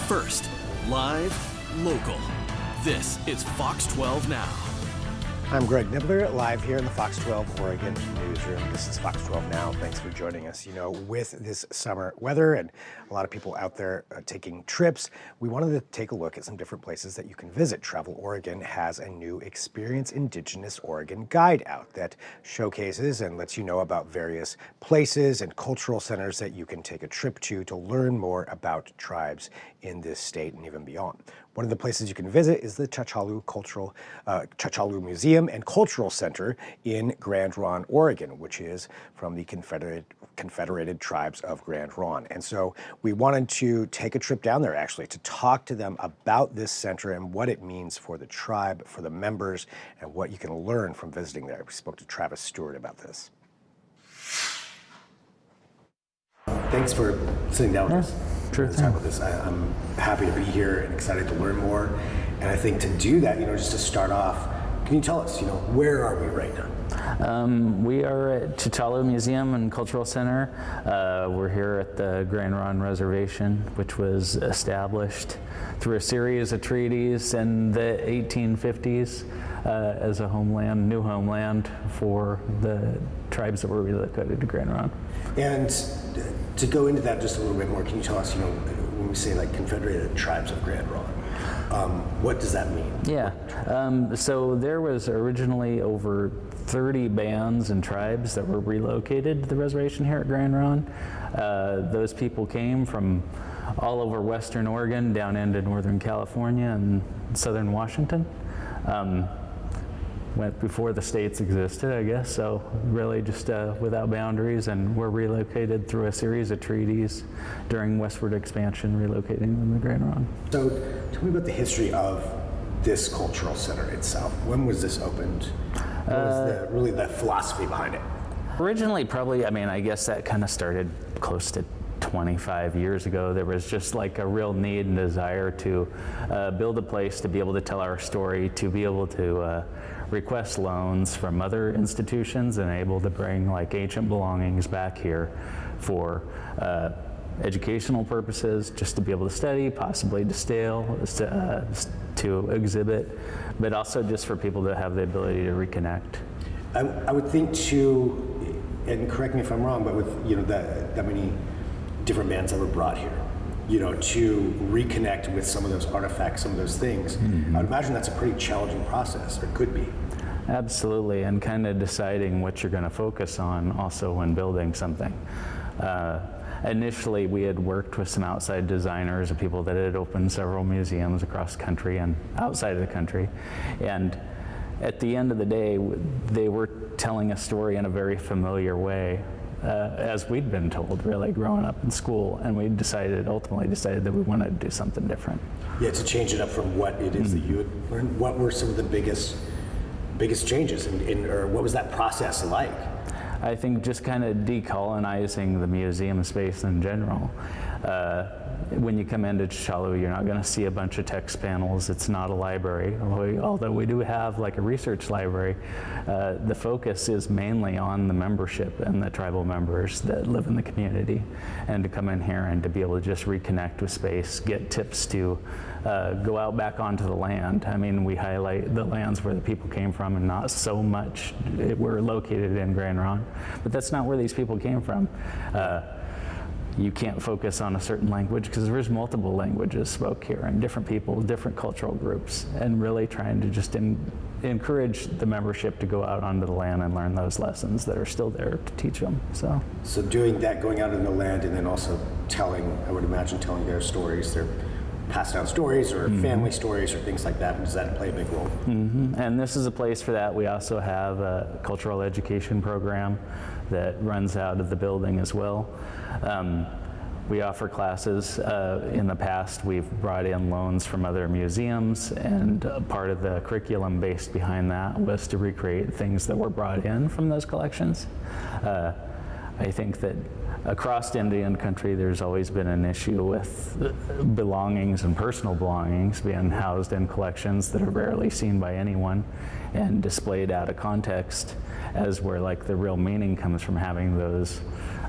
First, live, local. This is Fox 12 Now. I'm Greg Nibbler, live here in the Fox 12 Oregon newsroom. This is Fox 12 Now. Thanks for joining us. You know, with this summer weather and a lot of people out there taking trips, we wanted to take a look at some different places that you can visit. Travel Oregon has a new Experience Indigenous Oregon guide out that showcases and lets you know about various places and cultural centers that you can take a trip to learn more about tribes in this state and even beyond. One of the places you can visit is the Chachalu Museum and Cultural Center in Grand Ronde, Oregon, which is from the Confederated Tribes of Grand Ronde. And so we wanted to take a trip down there actually to talk to them about this center and what it means for the tribe, for the members, and what you can learn from visiting there. We spoke to Travis Stewart about this. Thanks for sitting down with us. Sure to talk about this. I'm happy to be here and excited to learn more. And I think to do that, just to start off, can you tell us, where are we right now? We are at Chachalu Museum and Cultural Center. We're here at the Grand Ronde Reservation, which was established through a series of treaties in the 1850s as a new homeland for the tribes that were relocated to Grand Ronde. And to go into that just a little bit more, can you tell us, when we say like Confederated Tribes of Grand Ronde, what does that mean? Yeah, so there was originally over 30 bands and tribes that were relocated to the reservation here at Grand Ronde. Those people came from all over Western Oregon down into Northern California and Southern Washington. Went before the states existed, I guess, so really just without boundaries, and were relocated through a series of treaties during westward expansion, relocating them to Grand Ronde. So tell me about the history of this cultural center itself. When was this opened? What was really the philosophy behind it? Originally, probably, I guess that kind of started close to 25 years ago. There was just like a real need and desire to build a place to be able to tell our story, to be able to request loans from other institutions and able to bring like ancient belongings back here for educational purposes, just to be able to study, possibly to exhibit, but also just for people to have the ability to reconnect. I would think too, and correct me if I'm wrong, but with that many different bands that were brought here, to reconnect with some of those artifacts, some of those things, I would imagine that's a pretty challenging process, or could be. Absolutely, and kind of deciding what you're going to focus on also when building something. Initially, we had worked with some outside designers and people that had opened several museums across the country and outside of the country. And at the end of the day, they were telling a story in a very familiar way, as we'd been told, really, growing up in school. And we ultimately decided that we wanted to do something different. Yeah, to change it up from what it is that you had learned. What were some of the biggest changes, or what was that process like? I think just kind of decolonizing the museum space in general. When you come into Chachalu, you're not going to see a bunch of text panels. It's not a library, although we do have like a research library. The focus is mainly on the membership and the tribal members that live in the community, and to come in here and to be able to just reconnect with space, get tips to go out back onto the land. We highlight the lands where the people came from, and not so much we're located in Grand Ronde, but that's not where these people came from. You can't focus on a certain language because there's multiple languages spoke here, and different people, different cultural groups, and really trying to just encourage the membership to go out onto the land and learn those lessons that are still there to teach them. So doing that, going out in the land, and then also I would imagine telling their stories, their passed down stories or family stories or things like that. Does that play a big role? And this is a place for that. We also have a cultural education program that runs out of the building as well. We offer classes. In the past, we've brought in loans from other museums, and part of the curriculum based behind that was to recreate things that were brought in from those collections. I think that across Indian country, there's always been an issue with belongings and personal belongings being housed in collections that are rarely seen by anyone and displayed out of context, as where like the real meaning comes from having those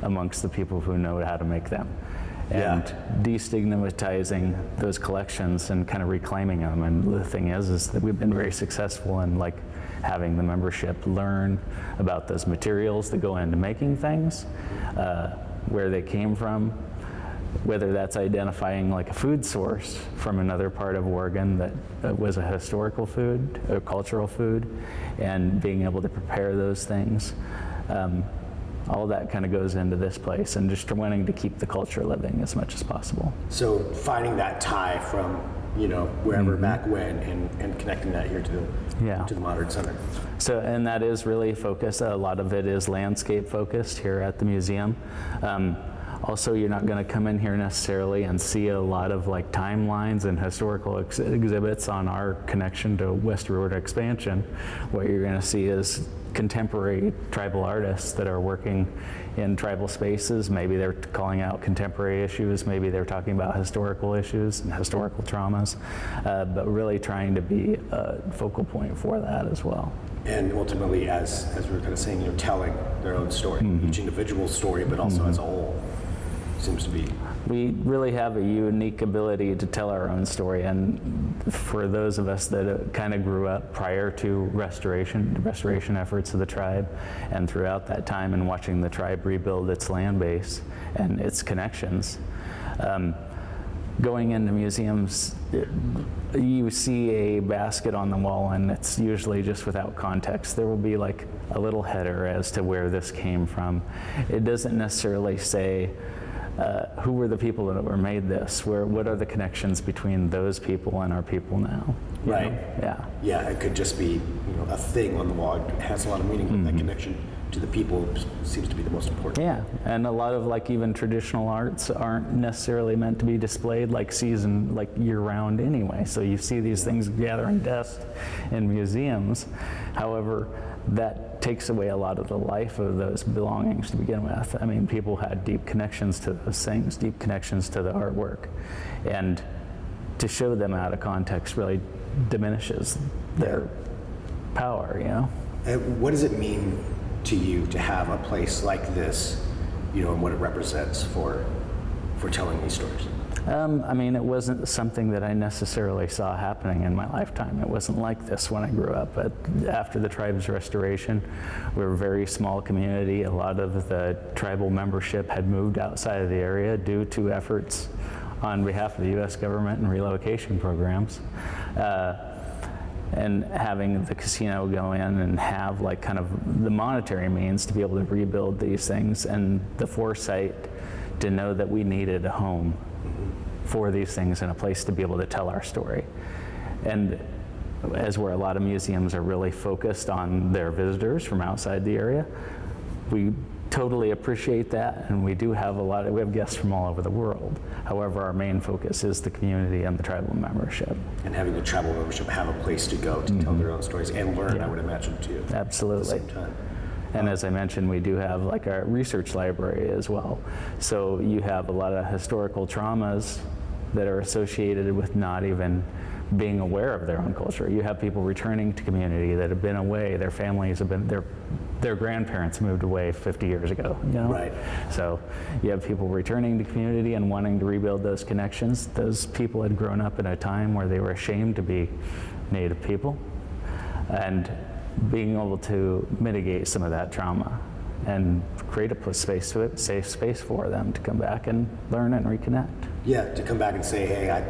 amongst the people who know how to make them. and destigmatizing those collections and kind of reclaiming them. And the thing is that we've been very successful in like having the membership learn about those materials that go into making things, where they came from, whether that's identifying like a food source from another part of Oregon that was a historical food, a cultural food, and being able to prepare those things. All that kind of goes into this place, and just wanting to keep the culture living as much as possible. So finding that tie from, you know, wherever back when, and connecting that here to the modern center. So, and that is really focused. A lot of it is landscape focused here at the museum. Also, you're not going to come in here necessarily and see a lot of like timelines and historical exhibits on our connection to westward expansion. What you're going to see is contemporary tribal artists that are working in tribal spaces. Maybe they're calling out contemporary issues, maybe they're talking about historical issues and historical traumas, but really trying to be a focal point for that as well. And ultimately, as we were kind of saying, you're telling their own story, each individual story, but also as a whole, seems to be. We really have a unique ability to tell our own story, and for those of us that kind of grew up prior to restoration efforts of the tribe, and throughout that time and watching the tribe rebuild its land base and its connections, going into museums, you see a basket on the wall and it's usually just without context. There will be like a little header as to where this came from. It doesn't necessarily say who were the people that were made this? What are the connections between those people and our people now? Right. Yeah. Yeah, it could just be, you know, a thing on the wall. It has a lot of meaning, but that connection to the people seems to be the most important. Yeah, and a lot of like even traditional arts aren't necessarily meant to be displayed like year-round anyway. So you see these things gathering dust in museums. However, that takes away a lot of the life of those belongings to begin with. I mean, people had deep connections to those things, deep connections to the artwork. And to show them out of context really diminishes their power, you know? And what does it mean to you to have a place like this, you know, and what it represents for telling these stories? I mean, it wasn't something that I necessarily saw happening in my lifetime. It wasn't like this when I grew up. But after the tribe's restoration, we were a very small community. A lot of the tribal membership had moved outside of the area due to efforts on behalf of the U.S. government and relocation programs. And having the casino go in and have like kind of the monetary means to be able to rebuild these things, and the foresight to know that we needed a home for these things and a place to be able to tell our story. And as where a lot of museums are really focused on their visitors from outside the area, we totally appreciate that, and we do have we have guests from all over the world. However, our main focus is the community and the tribal membership. And having the tribal membership have a place to go to tell their own stories and learn, I would imagine, too. Absolutely. At the same time. And as I mentioned, we do have like our research library as well. So you have a lot of historical traumas that are associated with not even being aware of their own culture. You have people returning to community that have been away, their families have been, their grandparents moved away 50 years ago, you know? Right. So you have people returning to community and wanting to rebuild those connections. Those people had grown up in a time where they were ashamed to be Native people, and being able to mitigate some of that trauma and create a safe space for them to come back and learn and reconnect. Yeah, to come back and say, hey, I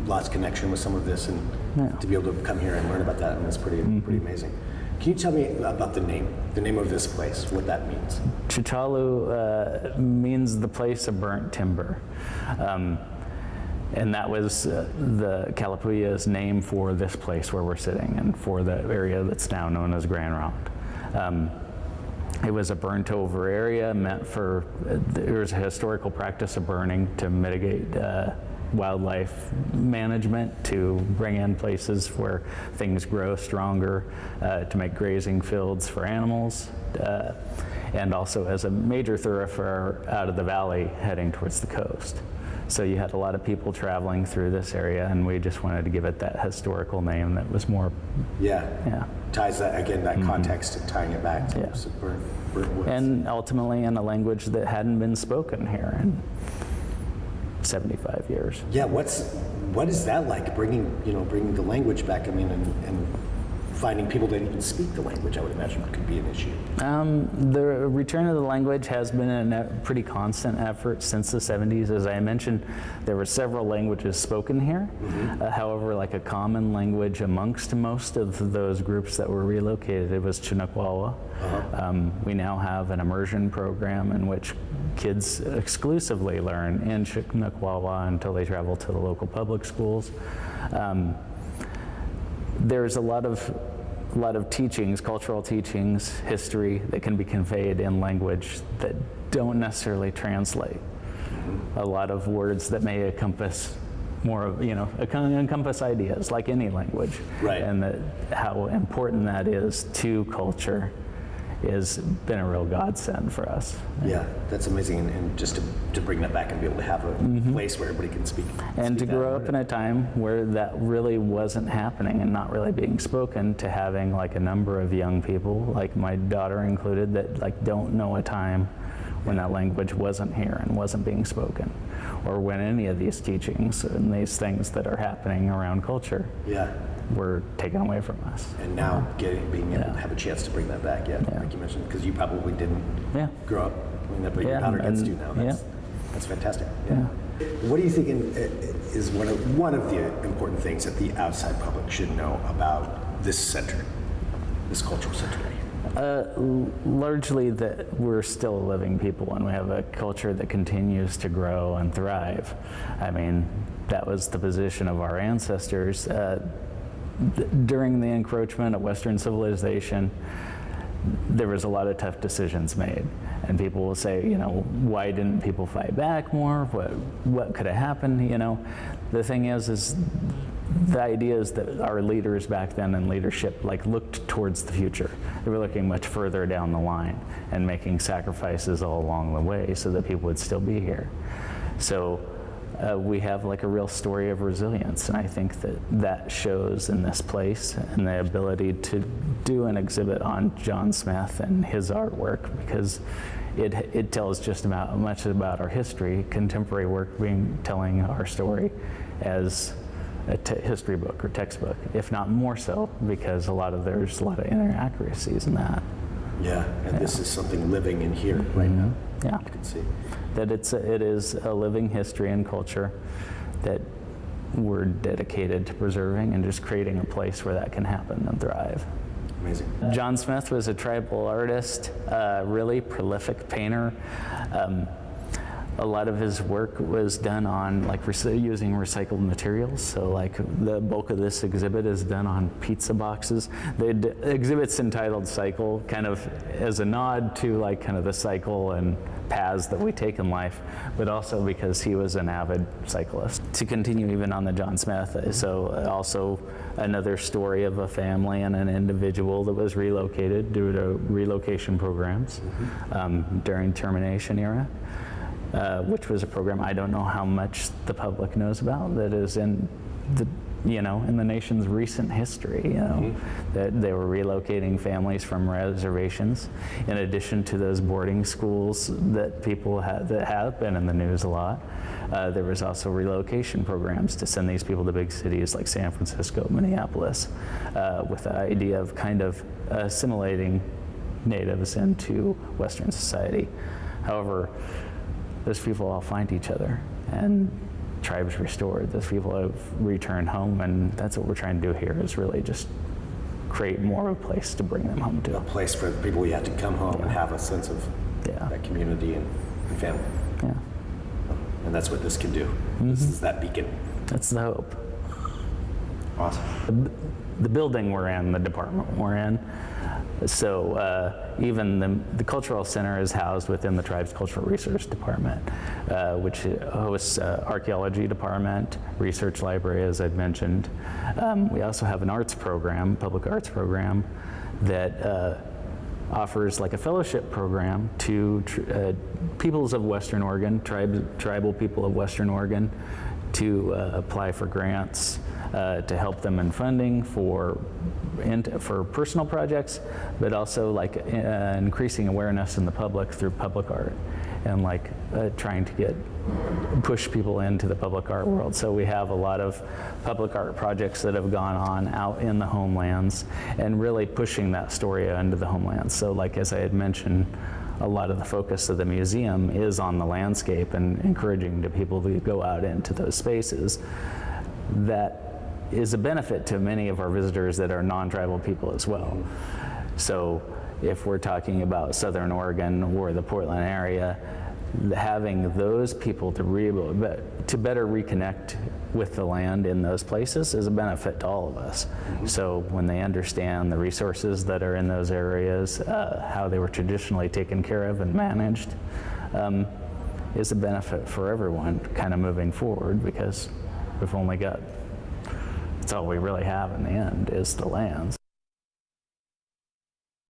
lost connection with some of this, and to be able to come here and learn about that, and that's pretty amazing. Can you tell me about the name of this place, what that means? Chachalu means the place of burnt timber. And that was the Kalapuya's name for this place where we're sitting and for the area that's now known as Grand Round. It was a burnt over area meant for, there was a historical practice of burning to mitigate wildlife management, to bring in places where things grow stronger, to make grazing fields for animals, and also as a major thoroughfare out of the valley heading towards the coast. So you had a lot of people traveling through this area, and we just wanted to give it that historical name that was more... Yeah. Ties that, again, that context to tying it back to burnt woods. And ultimately in a language that hadn't been spoken here. And 75 years. Yeah, what is that like, bringing the language back? I mean, and finding people that even speak the language, I would imagine, could be an issue. The return of the language has been a pretty constant effort since the 70s. As I mentioned, there were several languages spoken here. However, like a common language amongst most of those groups that were relocated, it was Chinakwawa. We now have an immersion program in which kids exclusively learn in Chinakwawa until they travel to the local public schools. There's a lot of teachings, cultural teachings, history that can be conveyed in language that don't necessarily translate. A lot of words that may encompass more of, encompass ideas like any language. Right. And how important that is to culture has been a real godsend for us. Yeah, that's amazing, and just to bring that back and be able to have a place where everybody can speak. And to grow up in a time where that really wasn't happening and not really being spoken, to having like a number of young people, like my daughter included, that like don't know a time when that language wasn't here and wasn't being spoken, or when any of these teachings and these things that are happening around culture were taken away from us. And now being able to have a chance to bring that back, like you mentioned, because you probably didn't grow up, but your daughter gets to now. That's fantastic. What do you think is one of the important things that the outside public should know about this center, this cultural center? Largely that we're still a living people and we have a culture that continues to grow and thrive. I mean, that was the position of our ancestors. During the encroachment of Western civilization, there was a lot of tough decisions made. And people will say, why didn't people fight back more? What could have happened? The thing is the idea is that our leaders back then in leadership looked towards the future. They were looking much further down the line and making sacrifices all along the way so that people would still be here. So we have a real story of resilience, and I think that shows in this place, and the ability to do an exhibit on John Smith and his artwork, because it tells just much about our history, contemporary work telling our story as a history book or textbook, if not more so, because there's a lot of inaccuracies in that. Yeah, and this is something living in here right now. Yeah, you can see that it is a living history and culture that we're dedicated to preserving and just creating a place where that can happen and thrive. Amazing. John Smith was a tribal artist, really prolific painter. A lot of his work was done on using recycled materials. So the bulk of this exhibit is done on pizza boxes. The exhibit's entitled Cycle, kind of as a nod to kind of the cycle and paths that we take in life, but also because he was an avid cyclist. To continue even on the John Smith, so also another story of a family and an individual that was relocated due to relocation programs during termination era. Which was a program I don't know how much the public knows about, that is in the nation's recent history, that they were relocating families from reservations, in addition to those boarding schools that that have been in the news a lot. There was also relocation programs to send these people to big cities like San Francisco, Minneapolis, with the idea of kind of assimilating natives into Western society. However, those people all find each other, and tribes restored. Those people have returned home, and that's what we're trying to do here, is really just create more of a place to bring them home to. A place for the people who had to come home and have a sense of that community and family. Yeah. And that's what this can do. This is that beacon. That's the hope. Awesome. The building we're in, the department we're in, so even the Cultural Center is housed within the Tribe's Cultural Research Department, which hosts archaeology department, research library, as I've mentioned. We also have an arts program, public arts program, that offers a fellowship program to peoples of Western Oregon, tribal people of Western Oregon, to apply for grants to help them in funding for personal projects, but also increasing awareness in the public through public art, and trying to get push people into the public art world. So we have a lot of public art projects that have gone on out in the homelands and really pushing that story into the homelands. So like as I had mentioned, a lot of the focus of the museum is on the landscape and encouraging the people to go out into those spaces. That is a benefit to many of our visitors that are non-tribal people as well. So if we're talking about Southern Oregon or the Portland area, having those people to better reconnect with the land in those places is a benefit to all of us. So when they understand the resources that are in those areas, how they were traditionally taken care of and managed, is a benefit for everyone kind of moving forward, because we've only got, that's all we really have in the end is the lands.